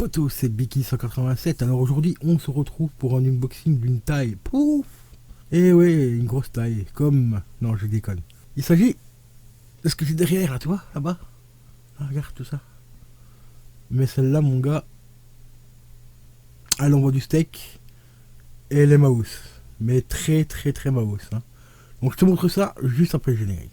potos, c'est Biki187. Alors aujourd'hui, on se retrouve pour un unboxing d'une taille. Pouf! Et ouais, une grosse taille. Comme... Non, je déconne. Il s'agit de ce que j'ai derrière, là, tu vois, là-bas. Ah, regarde tout ça. Mais celle-là, mon gars, elle envoie du steak. Et elle est mouse. Mais très mouse. Hein. Donc je te montre ça juste après le générique.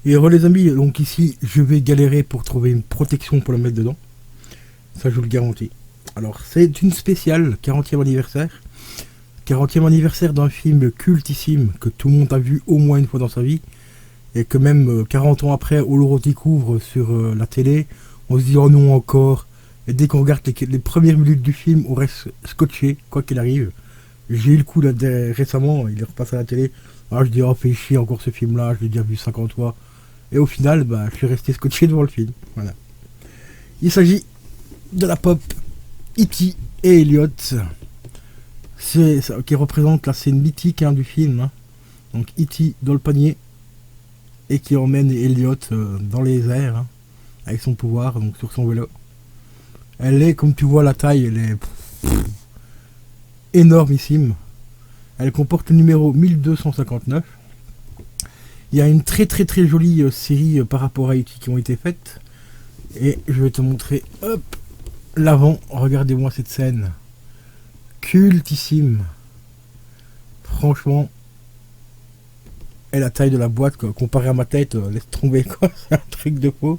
Et re les amis, donc ici je vais galérer pour trouver une protection pour le mettre dedans. Ça je vous le garantis. Alors c'est une spéciale 40e anniversaire. 40e anniversaire d'un film cultissime que tout le monde a vu au moins une fois dans sa vie. Et que même 40 ans après on le redécouvre sur la télé. On se dit oh non encore. Et dès qu'on regarde les premières minutes du film on reste scotché quoi qu'il arrive. J'ai eu le coup là, récemment, il est repassé à la télé. Alors je dis oh fais chier encore ce film là, je l'ai déjà vu 50 fois. Et au final, bah, je suis resté scotché devant le film. Voilà. Il s'agit de la pop E.T. et Elliot. C'est ça qui représente la scène mythique hein, du film. Hein. Donc E.T. dans le panier et qui emmène Elliot dans les airs hein, avec son pouvoir, donc sur son vélo. Elle est, comme tu vois, la taille, elle est énormissime. Elle comporte le numéro 1259. Il y a une très jolie série par rapport à E.T. qui ont été faites. Et je vais te montrer, hop, l'avant. Regardez-moi cette scène. Cultissime. Franchement. Et la taille de la boîte, quoi, comparée à ma tête, laisse tomber, quoi. C'est un truc de faux.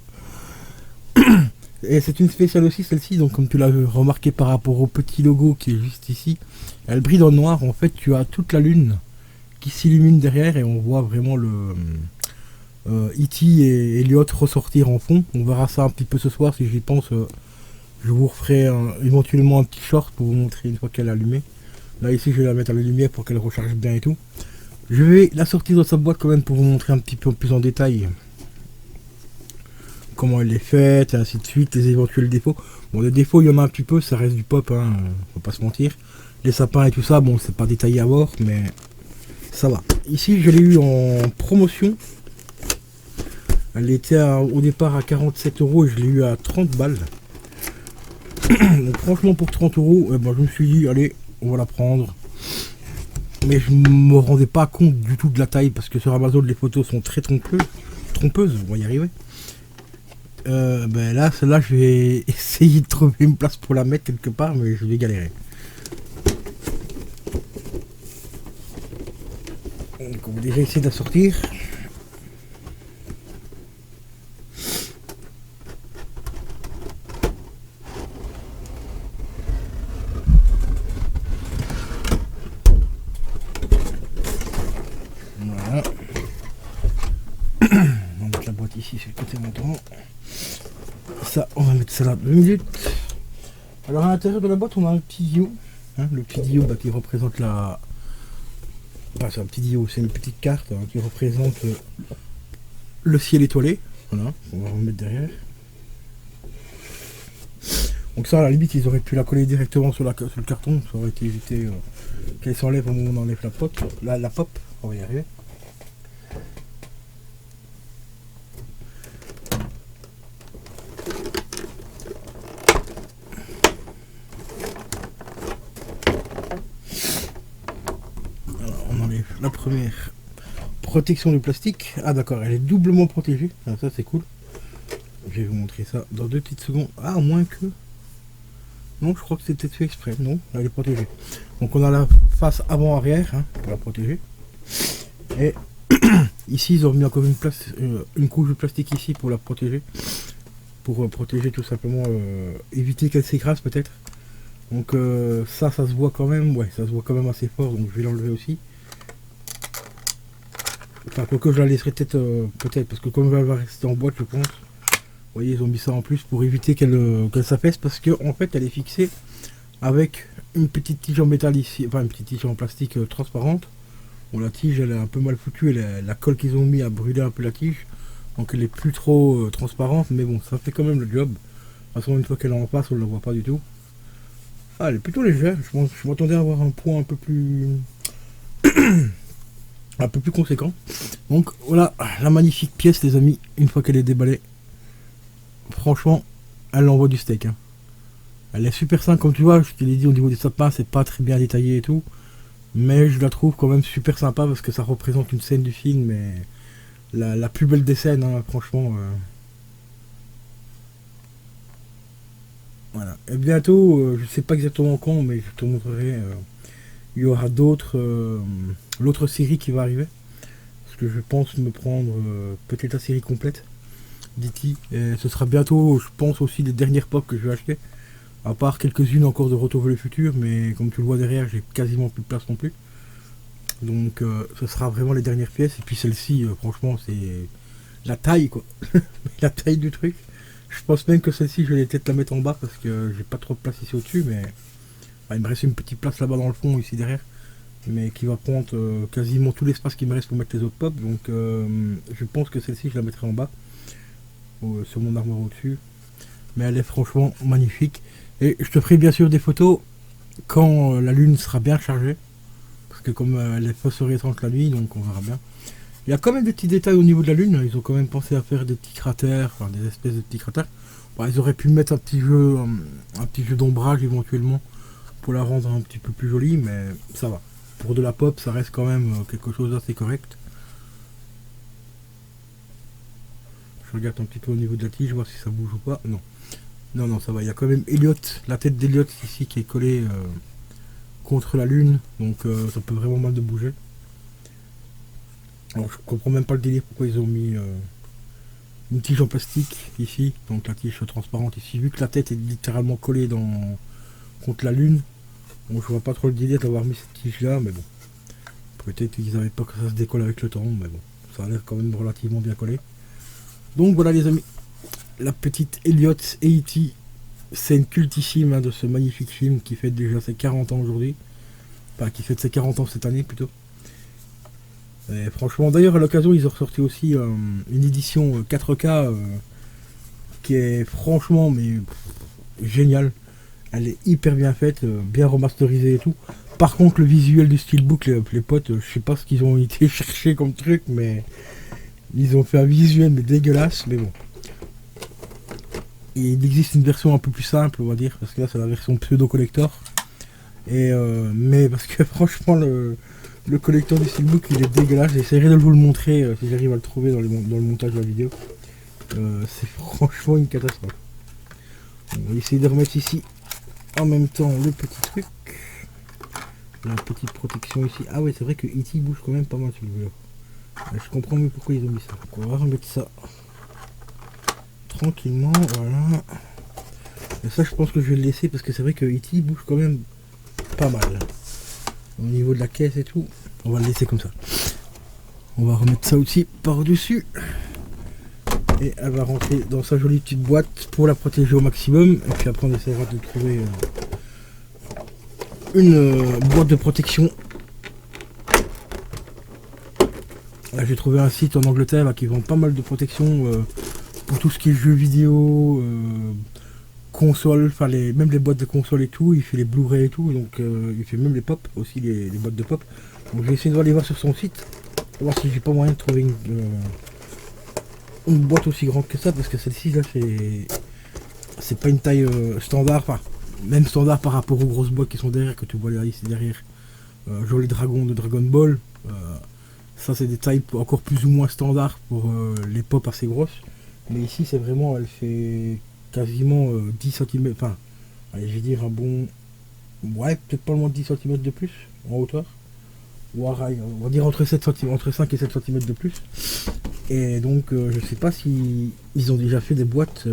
Et c'est une spéciale aussi, celle-ci. Donc, comme tu l'as remarqué par rapport au petit logo qui est juste ici. Elle brille dans le noir. En fait, tu as toute la lune qui s'illumine derrière et on voit vraiment le E.T. et Elliot ressortir en fond. On verra ça un petit peu ce soir si j'y pense. Je vous referai éventuellement un petit short pour vous montrer une fois qu'elle est allumée. Là ici je vais la mettre à la lumière pour qu'elle recharge bien et tout. Je vais la sortir de sa boîte quand même pour vous montrer un petit peu plus en détail comment elle est faite et ainsi de suite, les éventuels défauts. Bon les défauts il y en a un petit peu, ça reste du pop, hein, faut pas se mentir. Les sapins et tout ça, bon c'est pas détaillé à mort mais ça va. Ici je l'ai eu en promotion. Elle était au départ à 47 € et je l'ai eu à 30 balles. Donc franchement pour 30 € ben, je me suis dit allez on va la prendre. Mais je me rendais pas compte du tout de la taille parce que sur Amazon les photos sont très trompeuses, on va y arriver. Ben là celle-là je vais essayer de trouver une place pour la mettre quelque part mais je vais galérer. Donc on va déjà essayer de la sortir. Voilà. On va mettre la boîte ici sur le côté montant. Ça, on va mettre ça là 2 minutes. Alors à l'intérieur de la boîte on a un petit diode. Hein, le petit diode bah, qui représente la... Enfin, c'est un petit diode, c'est une petite carte hein, qui représente le ciel étoilé. Voilà, on va remettre derrière. Donc ça à la limite ils auraient pu la coller directement sur le carton, ça aurait été évité qu'elle s'enlève au moment où on enlève la pop. La pop, on va y arriver. La première protection du plastique. Ah d'accord, elle est doublement protégée. Ah, ça c'est cool. Je vais vous montrer ça dans 2 petites secondes. Ah, moins que... Non, je crois que c'était fait exprès. Non, elle est protégée. Donc on a la face avant-arrière hein, pour la protéger. Et ici ils ont mis encore une couche de plastique ici pour la protéger. Pour protéger tout simplement, éviter qu'elle s'écrase peut-être. Donc ça se voit quand même, ouais, ça se voit quand même assez fort, donc je vais l'enlever aussi. Enfin, quoique je la laisserai peut-être, parce que comme elle va rester en boîte, je pense. Vous voyez, ils ont mis ça en plus pour éviter qu'elle s'affaisse, parce que en fait, elle est fixée avec une petite tige en métal ici, enfin une petite tige en plastique transparente. Bon, la tige, elle est un peu mal foutue, la colle qu'ils ont mis a brûlé un peu la tige, donc elle est plus trop transparente, mais bon, ça fait quand même le job. De toute façon, une fois qu'elle est en place, on ne la voit pas du tout. Ah, elle est plutôt légère, je m'attendais à avoir un poids un peu plus conséquent. Donc voilà, la magnifique pièce les amis, une fois qu'elle est déballée. Franchement, elle envoie du steak. Hein. Elle est super simple, comme tu vois, je te l'ai dit au niveau des sapins, c'est pas très bien détaillé et tout. Mais je la trouve quand même super sympa parce que ça représente une scène du film, mais la plus belle des scènes, hein, franchement. Voilà. Et bientôt, je sais pas exactement quand, mais je te montrerai. Il y aura l'autre série qui va arriver. Parce que je pense me prendre peut-être la série complète d'E.T. Et ce sera bientôt, je pense, aussi les dernières pop que je vais acheter. À part quelques-unes encore de Retour vers le futur, mais comme tu le vois derrière, j'ai quasiment plus de place non plus. Donc ce sera vraiment les dernières pièces. Et puis celle-ci, franchement, c'est la taille, quoi. La taille du truc. Je pense même que celle-ci, je vais peut-être la mettre en bas parce que j'ai pas trop de place ici au-dessus, mais il me reste une petite place là-bas dans le fond, ici derrière, mais qui va prendre quasiment tout l'espace qui me reste pour mettre les autres pop. Donc je pense que celle-ci, je la mettrai en bas, sur mon armoire au-dessus. Mais elle est franchement magnifique. Et je te ferai bien sûr des photos quand la lune sera bien chargée. Parce que comme elle est phosphorescente la nuit, donc on verra bien. Il y a quand même des petits détails au niveau de la lune. Ils ont quand même pensé à faire des petits cratères, enfin des espèces de petits cratères. Bon, ils auraient pu mettre un petit jeu d'ombrage éventuellement pour la rendre un petit peu plus jolie, mais ça va. Pour de la pop, ça reste quand même quelque chose d'assez correct. Je regarde un petit peu au niveau de la tige, voir si ça bouge ou pas. Non. Non, ça va. Il y a quand même Elliot, la tête d'Elliot ici qui est collée contre la lune, donc ça peut vraiment mal de bouger. Alors, je comprends même pas le délire pourquoi ils ont mis une tige en plastique ici, donc la tige transparente ici, vu que la tête est littéralement collée contre la lune. Bon, je vois pas trop le délire d'avoir mis cette tige là, mais bon. Peut-être qu'ils avaient pas que ça se décolle avec le temps, mais bon, ça a l'air quand même relativement bien collé. Donc voilà les amis, la petite Elliot et E.T. scène cultissime hein, de ce magnifique film qui fête déjà ses 40 ans aujourd'hui. Enfin, qui fête ses 40 ans cette année plutôt. Et franchement, d'ailleurs à l'occasion ils ont ressorti aussi une édition 4K qui est franchement géniale. Elle est hyper bien faite, bien remasterisée et tout. Par contre le visuel du steelbook, les potes, je sais pas ce qu'ils ont été chercher comme truc, mais ils ont fait un visuel mais dégueulasse, mais bon. Et il existe une version un peu plus simple on va dire, parce que là c'est la version pseudo collector. Et mais parce que franchement le collector du steelbook il est dégueulasse. J'essaierai de vous le montrer si j'arrive à le trouver dans le montage de la vidéo. C'est franchement une catastrophe. On va essayer de remettre ici en même temps le petit truc. La petite protection ici. Ah ouais c'est vrai que E.T. bouge quand même pas mal sur le mur. Je comprends mieux pourquoi ils ont mis ça. Donc on va remettre ça tranquillement. Voilà. Et ça je pense que je vais le laisser parce que c'est vrai que E.T. bouge quand même pas mal. Au niveau de la caisse et tout. On va le laisser comme ça. On va remettre ça aussi par-dessus. Et elle va rentrer dans sa jolie petite boîte pour la protéger au maximum. Et puis après on essaiera de trouver une boîte de protection. Là j'ai trouvé un site en Angleterre là, qui vend pas mal de protection pour tout ce qui est jeux vidéo, console, enfin même les boîtes de console et tout. Il fait les Blu-ray et tout, donc il fait même les pop, aussi les boîtes de pop. Donc je vais essayer de aller voir sur son site, voir si j'ai pas moyen de trouver une boîte aussi grande que ça, parce que celle-ci là c'est pas une taille standard, enfin même standard par rapport aux grosses boîtes qui sont derrière, que tu vois là ici derrière. Genre les dragons de Dragon Ball, ça c'est des tailles encore plus ou moins standards pour les pop assez grosses. Mais ici c'est vraiment, elle fait quasiment 10 cm, enfin allez je vais dire un bon, ouais peut-être pas loin de 10 cm de plus en hauteur. On va dire entre 5 et 7 cm de plus. Et donc je sais pas si ils ont déjà fait des boîtes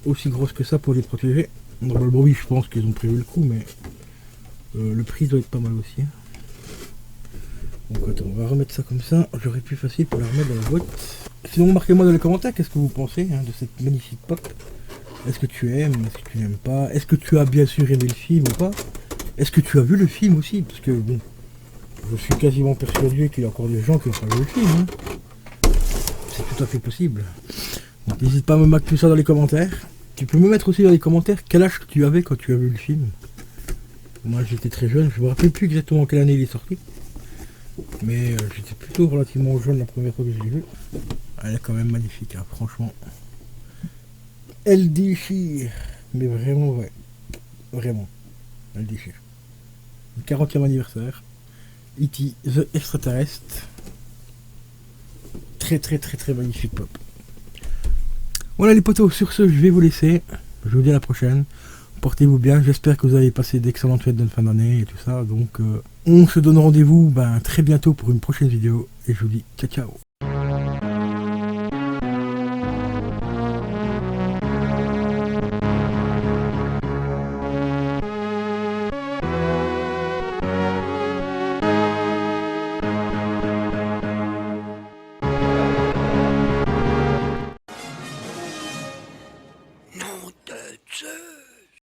aussi grosses que ça pour les protéger. Normalement oui je pense qu'ils ont prévu le coup, mais le prix doit être pas mal aussi. Donc attends, on va remettre ça comme ça, j'aurais plus facile pour la remettre dans la boîte. Sinon marquez-moi dans les commentaires qu'est-ce que vous pensez de cette magnifique pop. Est-ce que tu aimes, est-ce que tu n'aimes pas, est-ce que tu as bien sûr aimé le film ou pas? Est-ce que tu as vu le film aussi? Parce que bon, je suis quasiment persuadé qu'il y a encore des gens qui n'ont pas vu le film. Hein. C'est tout à fait possible. Donc n'hésite pas à me mettre tout ça dans les commentaires. Tu peux me mettre aussi dans les commentaires quel âge tu avais quand tu as vu le film. Moi j'étais très jeune, je me rappelle plus exactement quelle année il est sorti. Mais j'étais plutôt relativement jeune la première fois que je l'ai vu. Elle est quand même magnifique, hein, franchement. Elle déchire. Mais vraiment, ouais. Vraiment. Elle déchire. Le 40e anniversaire. E.T. The Extraterrestre. Très très très très magnifique pop. Voilà les potos, sur ce je vais vous laisser. Je vous dis à la prochaine. Portez-vous bien, j'espère que vous avez passé d'excellentes fêtes de fin d'année et tout ça. Donc on se donne rendez-vous très bientôt pour une prochaine vidéo. Et je vous dis ciao ciao.